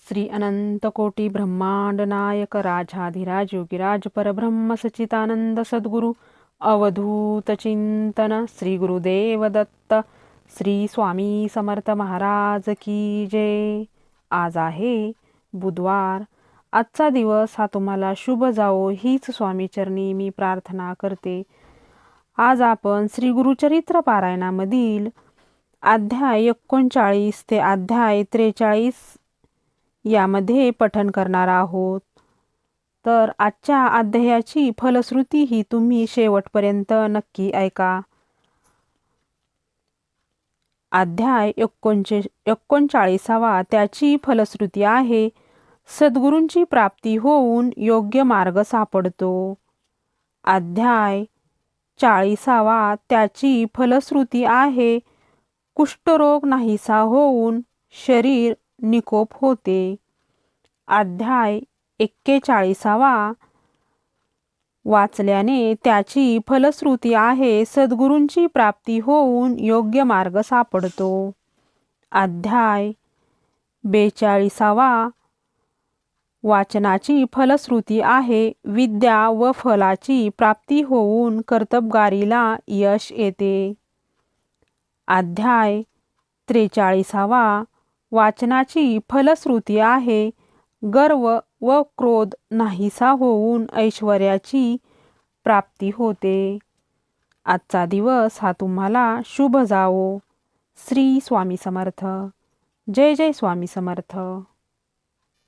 श्री अनंत कोटी ब्रह्मांड नायक राजाधिराज योगीराज परब्रह्म सच्चिदानंद सद्गुरु अवधूत चिंतन श्री गुरुदेव दत्त श्री स्वामी समर्थ महाराज की जय। आज आहे बुधवार। आजचा दिवस हा तुम्हाला शुभ जावो हीच स्वामी चरणी मी प्रार्थना करते। आज आपण श्री गुरुचरित्र पारायणामधील अध्याय 39 ते अध्याय 43 यामध्ये पठण करणार आहोत। तर आजच्या अध्यायाची फलश्रुती ही तुम्ही शेवटपर्यंत नक्की ऐका। अध्याय 39 त्याची फलश्रुती आहे सद्गुरूंची प्राप्ती होऊन योग्य मार्ग सापडतो। अध्याय 40 त्याची फलश्रुती आहे कुष्ठरोग नाहीसा होऊन शरीर निकोप होते। अध्याय 41 वाचल्याने त्याची फलश्रुती आहे सद्गुरूंची प्राप्ती होऊन योग्य मार्ग सापडतो। अध्याय 42 वाचनाची फलश्रुती आहे विद्या व फलाची प्राप्ती होऊन कर्तबगारीला यश येते। अध्याय 43 वाचनाची फलश्रुती आहे गर्व व क्रोध नाहीसा होऊन ऐश्वर्याची प्राप्ती होते। आजचा दिवस हा तुम्हाला शुभ जावो। श्री स्वामी समर्थ। जय जय स्वामी समर्थ।